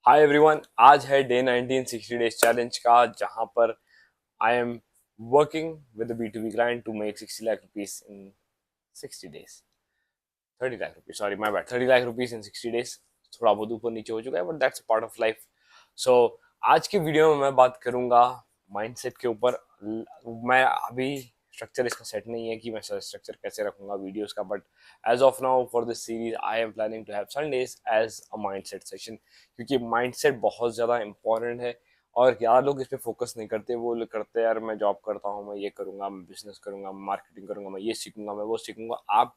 Hi everyone, आज है day 19 60 days challenge का, जहां पर I am working with B to B client to make 60 lakh rupees in 60 days. 30 lakh rupees, sorry my bad, 30 lakh rupees in 60 days. थोड़ा बहुत ऊपर नीचे हो चुका है, but that's part of life. So आज की वीडियो में मैं बात करूंगा माइंडसेट के ऊपर। मैं अभी स्ट्रक्चर इसका सेट नहीं है कि मैं स्ट्रक्चर कैसे रखूंगा वीडियोस का, but as of now for this series I am planning to have Sundays as a mindset session, क्योंकि माइंडसेट बहुत ज़्यादा इंपॉर्टेंट है। और यार लोग इस पे फोकस नहीं करते, वो लोग करते हैं यार मैं जॉब करता हूँ, मैं ये करूंगा, मैं बिजनेस करूंगा, मैं मार्केटिंग करूंगा, मैं ये सीखूंगा, मैं वो सीखूंगा। आप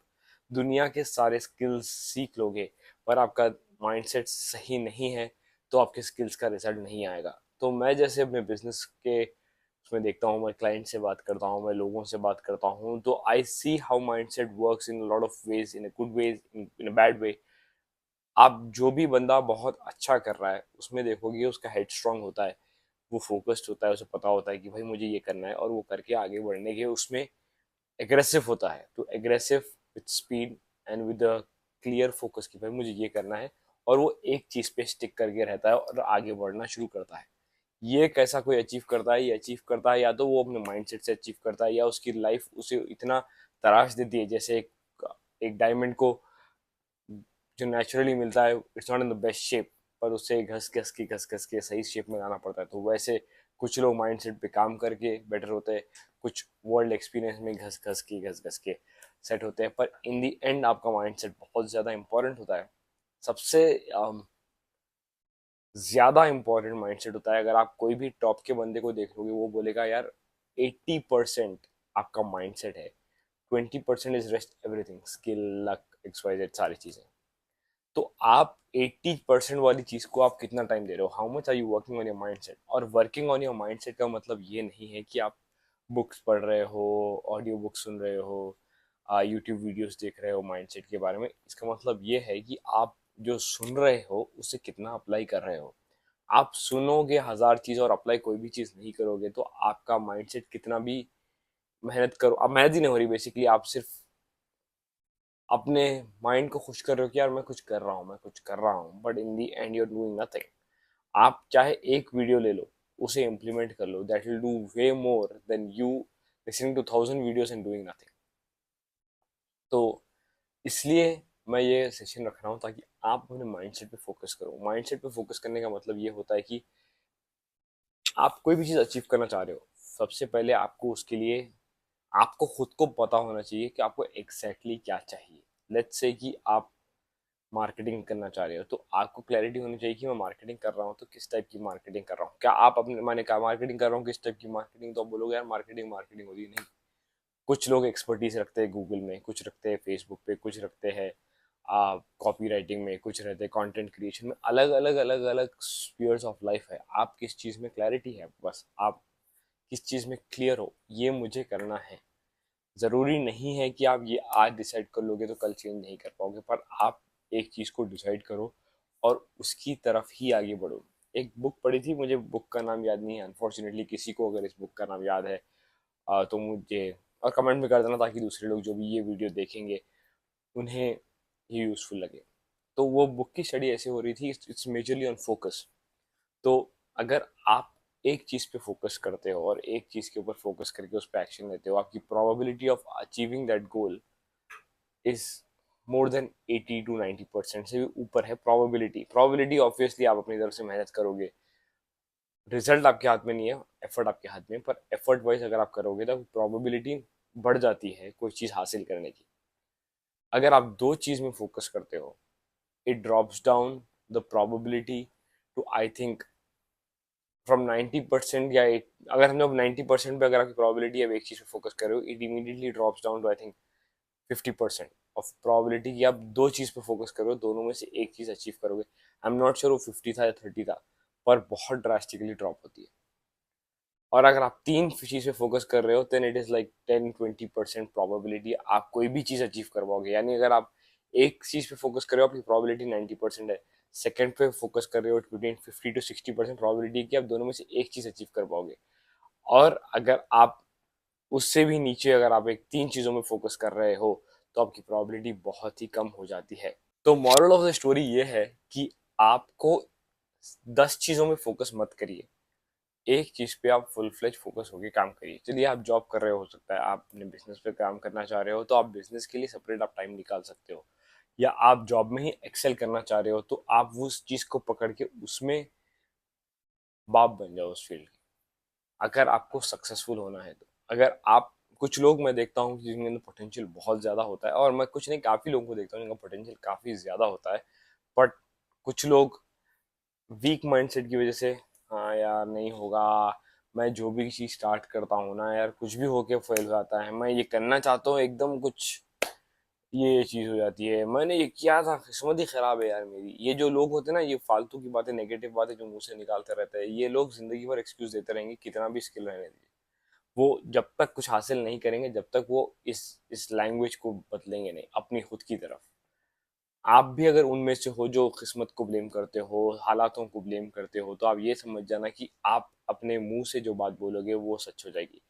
दुनिया के सारे स्किल्स सीख लोगे, पर आपका माइंडसेट सही नहीं है तो आपके स्किल्स का रिजल्ट नहीं आएगा। तो मैं जैसे अपने बिजनेस के उसमें देखता हूँ, मैं क्लाइंट से बात करता हूँ, मैं लोगों से बात करता हूँ, तो I see how mindset works in lot of ways, in a good ways, in a bad way. आप जो भी बंदा बहुत अच्छा कर रहा है उसमें देखोगे उसका हेड स्ट्रांग होता है, वो फोकस्ड होता है, उसे पता होता है कि भाई मुझे ये करना है, और वो करके आगे बढ़ने के उसमें एग्रेसिव होता है। तो aggressive with speed and with clear focus की भाई मुझे ये करना है, और वो एक चीज पे स्टिक करके रहता है और आगे बढ़ना शुरू करता है। ये कैसा कोई अचीव करता है? ये अचीव करता है या तो वो अपने माइंडसेट से अचीव करता है, या उसकी लाइफ उसे इतना तराश देती है, जैसे एक डायमंड को जो नेचुरली मिलता है, it's not in the best shape, पर उसे घस घस के सही शेप में लाना पड़ता है। तो वैसे कुछ लोग माइंडसेट पे काम करके बेटर होते हैं, कुछ वर्ल्ड एक्सपीरियंस में घस घस के सेट होते हैं, पर इन दी एंड आपका माइंडसेट बहुत ज़्यादा इंपॉर्टेंट होता है। सबसे ज़्यादा इंपॉर्टेंट माइंडसेट होता है। अगर आप कोई भी टॉप के बंदे को देख लोगे, वो बोलेगा यार 80% आपका माइंडसेट है, 20% is rest everything, skill, luck, XYZ, सारी चीज़ें। तो आप 80% वाली चीज को आप कितना टाइम दे रहे हो, how much are you working on your mindset. और वर्किंग ऑन योर माइंडसेट का मतलब ये नहीं है कि आप बुक्स पढ़ रहे हो, ऑडियो बुक सुन रहे हो, यूट्यूब वीडियोस देख रहे हो माइंडसेट के बारे में। इसका मतलब ये है कि आप जो सुन रहे हो उसे कितना अप्लाई कर रहे हो। आप सुनोगे हजार चीज और अप्लाई कोई भी चीज नहीं करोगे, तो आपका माइंडसेट कितना भी मेहनत करो, अब मेहनत ही नहीं हो रही बेसिकली। आप सिर्फ अपने माइंड को खुश कर रहे हो कि यार मैं कुछ कर रहा हूँ, मैं कुछ कर रहा हूँ, but in the end you are doing nothing. आप चाहे एक वीडियो ले लो, उसे इम्प्लीमेंट कर लो, that will do way more than you listening to 1000 videos and doing nothing. तो इसलिए मैं ये सेशन रख रहा हूँ ताकि आप अपने माइंडसेट पे फोकस करो। माइंडसेट पे फोकस करने का मतलब ये होता है कि आप कोई भी चीज़ अचीव करना चाह रहे हो, सबसे पहले आपको उसके लिए आपको खुद को पता होना चाहिए कि आपको एग्जैक्टली क्या चाहिए। लेट्स से कि आप मार्केटिंग करना चाह रहे हो, तो आपको क्लैरिटी होनी चाहिए कि मैं मार्केटिंग कर रहा हूँ तो किस टाइप की मार्केटिंग कर रहा हूँ। क्या आप अपने, मैंने कहा मार्केटिंग कर रहा हूँ किस टाइप की मार्केटिंग, तो आप बोलोगे यार मार्केटिंग मार्केटिंग होती नहीं। कुछ लोग एक्सपर्टीज रखते हैं गूगल में, कुछ रखते हैं फेसबुक पे, कुछ रखते हैं कॉपी राइटिंग में, कुछ रहते हैं कंटेंट क्रिएशन में। अलग अलग अलग अलग स्पीयर्स ऑफ लाइफ है। आप किस चीज़ में क्लैरिटी है, बस आप किस चीज़ में क्लियर हो, ये मुझे करना है। ज़रूरी नहीं है कि आप ये आज डिसाइड कर लोगे तो कल चेंज नहीं कर पाओगे, पर आप एक चीज़ को डिसाइड करो और उसकी तरफ ही आगे बढ़ो। एक बुक पढ़ी थी, मुझे बुक का नाम याद नहीं है अनफॉर्चुनेटली। किसी को अगर इस बुक का नाम याद है तो मुझे और कमेंट में कर देना, ताकि दूसरे लोग जो भी ये वीडियो देखेंगे उन्हें ये यूज़फुल लगे। तो वो बुक की स्टडी ऐसे हो रही थी, इट्स मेजरली ऑन फोकस। तो अगर आप एक चीज़ पे फोकस करते हो और एक चीज़ के ऊपर फोकस करके उस पर एक्शन लेते हो, आपकी probability of achieving that goal is more than 80 to 90% से भी ऊपर है। प्रोबेबिलिटी ऑब्वियसली आप अपनी तरफ से मेहनत करोगे, रिजल्ट आपके हाथ में नहीं है, एफर्ट आपके हाथ में, पर एफर्ट वाइज अगर आप करोगे तो प्रोबेबिलिटी बढ़ जाती है कोई चीज़ हासिल करने की। अगर आप दो चीज़ में फोकस करते हो, it drops down the probability to, I think, from 90%, या अगर हम लोग 90% पे, अगर आपकी प्रोबेबिलिटी है एक चीज़ पे फोकस कर रहे हो, it immediately drops down to I think 50% of probability कि आप दो चीज़ पे फोकस करो, दोनों में से एक चीज़ अचीव करोगे। आई एम नॉट श्योर वो 50 था या 30 था, पर बहुत ड्रास्टिकली ड्रॉप होती है। और अगर आप तीन चीज़ पे फोकस कर रहे हो, then it is like 10-20% probability आप कोई भी चीज़ अचीव कर पाओगे। यानी अगर आप एक चीज़ पे फोकस कर रहे हो, आपकी प्रोबेबिलिटी 90% है। सेकंड पे फोकस कर रहे हो, बिटवीन 50 to 60% प्रोबेबिलिटी कि आप दोनों में से एक चीज़ अचीव कर पाओगे। और अगर आप उससे भी नीचे, अगर आप एक तीन चीज़ों में फोकस कर रहे हो, तो आपकी प्रोबेबिलिटी बहुत ही कम हो जाती है। तो मॉरल ऑफ द स्टोरी ये है कि आपको 10 चीज़ों में फोकस मत करिए, एक चीज़ पे आप फुल फ्लेज फोकस होके काम करिए। चलिए आप जॉब कर रहे हो सकता है आप अपने बिजनेस पे काम करना चाह रहे हो, तो आप बिजनेस के लिए सेपरेट आप टाइम निकाल सकते हो, या आप जॉब में ही एक्सेल करना चाह रहे हो तो आप उस चीज़ को पकड़ के उसमें बाप बन जाओ उस फील्ड के, अगर आपको सक्सेसफुल होना है तो। अगर आप, कुछ लोग मैं देखता हूँ जिनके अंदर पोटेंशियल बहुत ज़्यादा होता है, और मैं कुछ नहीं काफ़ी लोगों को देखता हूँ जिनका पोटेंशियल काफ़ी ज़्यादा होता है, बट कुछ लोग वीक माइंडसेट की वजह से, हाँ यार नहीं होगा, मैं जो भी चीज़ स्टार्ट करता हूँ ना यार कुछ भी होके फेल हो जाता है, मैं ये करना चाहता हूँ एकदम कुछ, ये चीज़ हो जाती है, मैंने ये किया था किस्मत ही खराब है यार मेरी। ये जो लोग होते हैं ना, ये फालतू की बातें, नेगेटिव बातें जो मुंह से निकालते रहते हैं, ये लोग जिंदगी भर एक्सक्यूज देते रहेंगे कितना भी स्किल रहने दीजिए, वो जब तक कुछ हासिल नहीं करेंगे, जब तक वो इस लैंग्वेज को बदलेंगे नहीं अपनी खुद की तरफ। आप भी अगर उनमें से हो जो किस्मत को ब्लेम करते हो, हालातों को ब्लेम करते हो, तो आप ये समझ जाना कि आप अपने मुंह से जो बात बोलोगे वो सच हो जाएगी।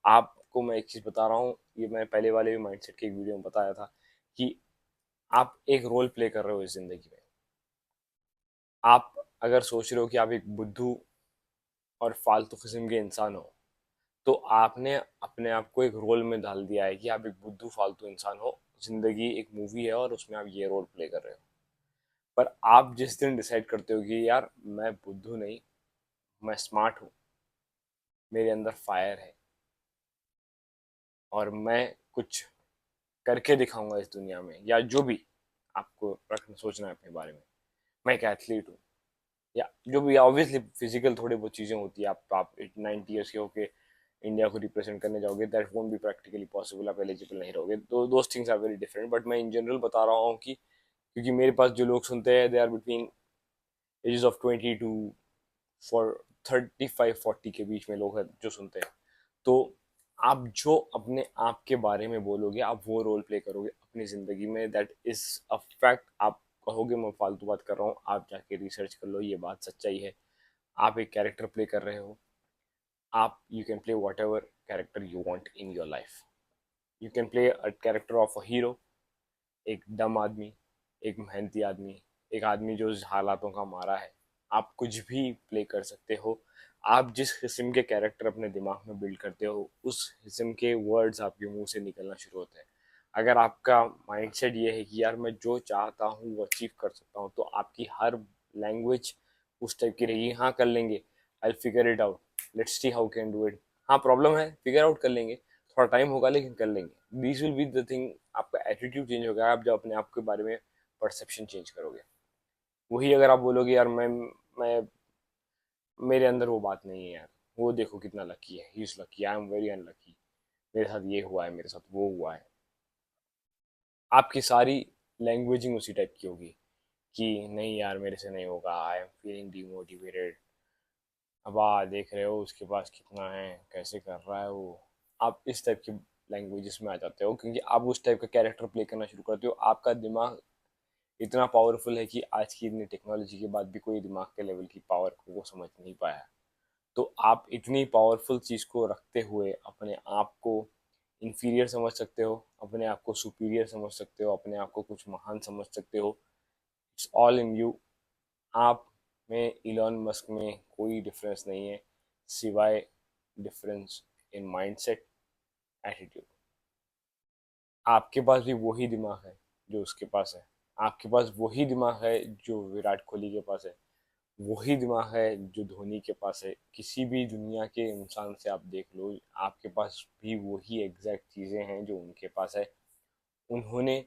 आपको मैं एक चीज़ बता रहा हूँ, ये मैं पहले वाले भी माइंडसेट के एक वीडियो में बताया था, कि आप एक रोल प्ले कर रहे हो इस जिंदगी में। आप अगर सोच रहे हो कि आप एक बुद्धू और फालतू किस्म के इंसान हो, तो आपने अपने आप को एक रोल में डाल दिया है कि आप एक बुद्धू फालतू इंसान हो। जिंदगी एक मूवी है और उसमें आप ये रोल प्ले कर रहे हो। पर आप जिस दिन डिसाइड करते हो कि यार मैं बुद्धू नहीं, मैं स्मार्ट हूँ, मेरे अंदर फायर है, और मैं कुछ करके दिखाऊंगा इस दुनिया में, या जो भी आपको रखना सोचना है अपने बारे में, मैं एक एथलीट हूँ, या जो भी, ऑब्वियसली फिजिकल थोड़ी बहुत चीज़ें होती है, आप 90 ईयर्स के होके इंडिया को रिप्रेजेंट करने जाओगे, that won't be practically possible, आप एलिजिबल नहीं रहोगे, तो those things are very different. But मैं इन जनरल बता रहा हूँ कि क्योंकि मेरे पास जो लोग सुनते हैं, they are between ages of 20 to for 35-40 के बीच में लोग हैं जो सुनते हैं। तो आप जो अपने आप के बारे में बोलोगे, आप वो रोल प्ले करोगे अपनी ज़िंदगी में, दैट इज़ अ फैक्ट। आप कहोगे मैं फालतू बात कर रहा हूँ, आप जाके रिसर्च कर लो, ये बात सच्चाई है। आप एक कैरेक्टर प्ले कर रहे हो, आप, you can play what ever character you want in your life. You can play a character of a hero, एक डम आदमी, एक मेहनती आदमी, एक आदमी जो हालातों का मारा है, आप कुछ भी प्ले कर सकते हो। आप जिस किस्म के कैरेक्टर अपने दिमाग में बिल्ड करते हो, उस किस्म के वर्ड्स आपके मुंह से निकलना शुरू होते हैं। अगर आपका माइंडसेट ये है कि यार मैं जो चाहता हूँ वो अचीव कर सकता हूँ, तो आपकी हर लैंग्वेज उस टाइप की रहेगी। हाँ कर लेंगे, I figure it out, let's see how can do it. हाँ प्रॉब्लम है, फिगर आउट कर लेंगे, थोड़ा टाइम होगा लेकिन कर लेंगे। This will be the thing. आपका एटीट्यूड चेंज होगा आप जब अपने आप के बारे में परसेप्शन चेंज करोगे। वही अगर आप बोलोगे यार मैं मेरे अंदर वो बात नहीं है यार, वो देखो कितना लकी है, he is lucky, I am very unlucky, मेरे साथ ये हुआ है, मेरे साथ वो हुआ है, आपकी सारी लैंग्वेजिंग उसी टाइप की होगी कि नहीं यार मेरे से नहीं होगा, आई एम फीलिंग डीमोटिवेटेड। अब देख रहे हो उसके पास कितना है, कैसे कर रहा है वो। आप इस टाइप की लैंग्वेजेस में आ जाते हो क्योंकि आप उस टाइप का कैरेक्टर प्ले करना शुरू करते हो। आपका दिमाग इतना पावरफुल है कि आज की इतनी टेक्नोलॉजी के बाद भी कोई दिमाग के लेवल की पावर को वो समझ नहीं पाया। तो आप इतनी पावरफुल चीज़ को रखते हुए अपने आप को इंफीरियर समझ सकते हो, अपने आप को सुपीरियर समझ सकते हो, अपने आप को कुछ महान समझ सकते हो। It's all in you. आप में, इलॉन मस्क में कोई डिफरेंस नहीं है, सिवाय डिफरेंस इन माइंडसेट, एटीट्यूड। आपके पास भी वही दिमाग है जो उसके पास है, आपके पास वही दिमाग है जो विराट कोहली के पास है, वही दिमाग है जो धोनी के पास है। किसी भी दुनिया के इंसान से आप देख लो, आपके पास भी वही एग्जैक्ट चीज़ें हैं जो उनके पास है। उन्होंने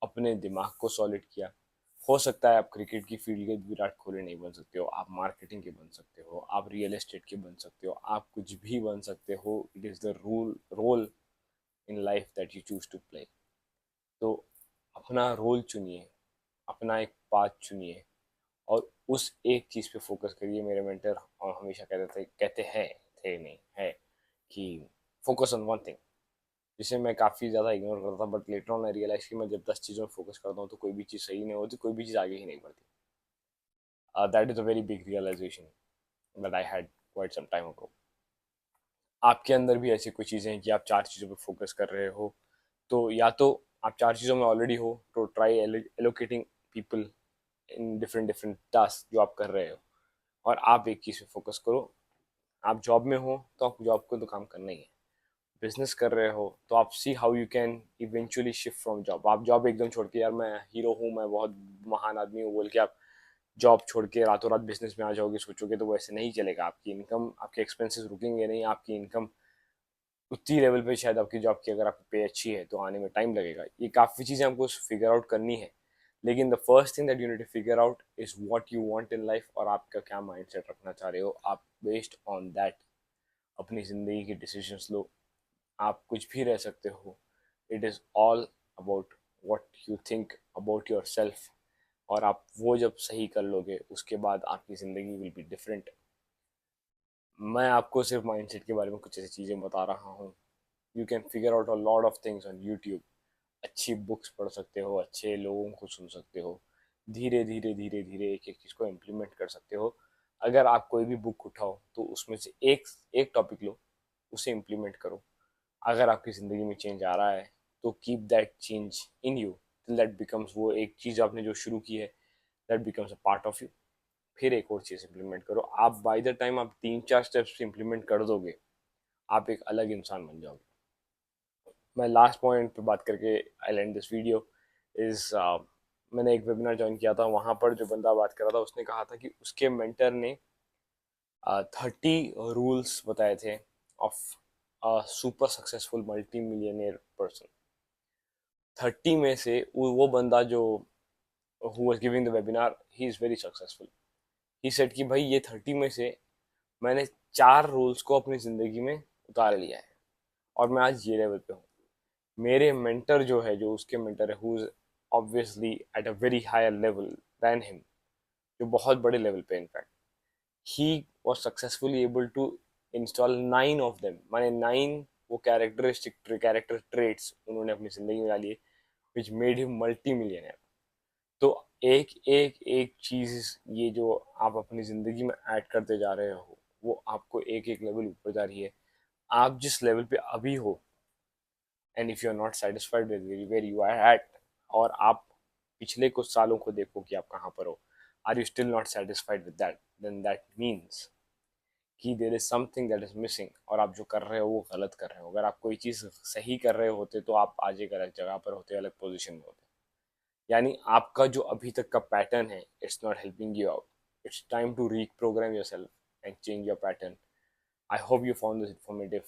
अपने दिमाग को सॉलिड किया। हो सकता है आप क्रिकेट की फील्ड के विराट कोहली नहीं बन सकते हो, आप मार्केटिंग के बन सकते हो, आप रियल एस्टेट के बन सकते हो, आप कुछ भी बन सकते हो। It is the role in life that you choose to play. तो अपना रोल चुनिए, अपना एक पाथ चुनिए, और उस एक चीज़ पे फोकस करिए। मेरे मेंटर और हमेशा कहते हैं, थे नहीं है, कि फोकस ऑन वन थिंग, जिसे मैं काफ़ी ज़्यादा इग्नोर करता था, but later on I realise कि मैं जब 10 चीज़ों में फोकस करता हूँ तो कोई भी चीज़ सही नहीं होती, कोई भी चीज़ आगे ही नहीं बढ़ती। That is a very big realisation that I had quite some time ago. आपके अंदर भी ऐसी कोई चीज़ें हैं कि आप 4 चीज़ों पे फोकस कर रहे हो, तो या तो आप 4 चीज़ों में ऑलरेडी हो, तो try allocating people in different different task जो आप कर रहे हो। और आप एक चीज़ पे फोकस करो। आप जॉब में हो तो आप जॉब को तो काम करना ही है, बिजनेस कर रहे हो तो आप see how you can eventually shift from job. आप जॉब एकदम छोड़ के यार मैं हीरो हूँ, मैं बहुत महान आदमी हूँ बोल के आप जॉब छोड़ के रातों रात बिजनेस में आ जाओगे, सोचोगे तो वो ऐसे नहीं चलेगा। आपकी इनकम, आपके एक्सपेंसेस रुकेंगे नहीं, आपकी इनकम उतनी लेवल पे शायद आपकी जॉब की अगर आपकी पे अच्छी है तो आने में टाइम लगेगा। ये काफ़ी चीज़ें हमको फिगर आउट करनी है, लेकिन the first thing that you need to figure out is what you want in life, और आपका क्या माइंडसेट रखना चाह रहे हो। आप बेस्ड ऑन दैट अपनी ज़िंदगी के डिसीजंस लो। आप कुछ भी रह सकते हो। It is all about what you think about your self, और आप वो जब सही कर लोगे उसके बाद आपकी ज़िंदगी विल बी डिफरेंट। मैं आपको सिर्फ माइंडसेट के बारे में कुछ ऐसी चीज़ें बता रहा हूँ। You can figure out a lot of things on YouTube. अच्छी बुक्स पढ़ सकते हो, अच्छे लोगों को सुन सकते हो, धीरे धीरे धीरे धीरे एक एक चीज़ को इम्प्लीमेंट कर सकते हो। अगर आप कोई भी बुक उठाओ तो उसमें से एक एक टॉपिक लो, उसे इम्प्लीमेंट करो। अगर आपकी ज़िंदगी में चेंज आ रहा है तो keep that change in you till that becomes, वो एक चीज़ आपने जो शुरू की है that becomes a part of you. फिर एक और चीज़ इंप्लीमेंट करो। आप बाय द टाइम आप 3-4 स्टेप्स इंप्लीमेंट कर दोगे, आप एक अलग इंसान बन जाओगे। मैं लास्ट पॉइंट पे बात करके आई एंड दिस वीडियो इज, मैंने एक वेबिनार ज्वाइन किया था, वहाँ पर जो बंदा बात कर रहा था उसने कहा था कि उसके मेंटर ने 30 रूल्स बताए थे of super successful multi millionaire person. 30 में से वो बंदा जो who was giving the webinar, he is very successful. He said कि भाई ये 30 में से मैंने 4 रूल्स को अपनी ज़िंदगी में उतार लिया है और मैं आज ये लेवल पे हूँ। मेरे मेंटर जो है, जो उसके मेंटर है, who is obviously at a very higher level than him, जो बहुत बड़े लेवल पे in fact, he was successfully able to install 9 of them, माने 9 वो कैरेक्टर ट्रेट्स उन्होंने अपनी जिंदगी में डाली है which made him multi millionaire. तो एक एक एक चीज, ये जो आप अपनी जिंदगी में ऐड करते जा रहे हो वो आपको एक एक लेवल ऊपर जा रही है। आप जिस लेवल पे अभी हो, and if you are not satisfied with where you are at, और आप पिछले कुछ सालों को देखो कि आप कहाँ पर हो, are you still not satisfied with that, then that means कि there is something that is missing, और आप जो कर रहे हो वो गलत कर रहे हो। अगर आप कोई चीज़ सही कर रहे होते तो आप आज एक अलग जगह पर होते, अलग पोजिशन में होते। यानी आपका जो अभी तक का पैटर्न है, it's not helping you out. It's time to reprogram your self and change your pattern. I hope you found this informative.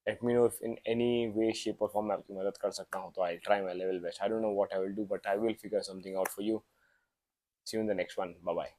Let me know if in any way shape or form मैं आपकी मदद कर सकता हूँ तो I try my level best. I don't know what I will do but I will figure something out for you. See you in the next one. Bye bye.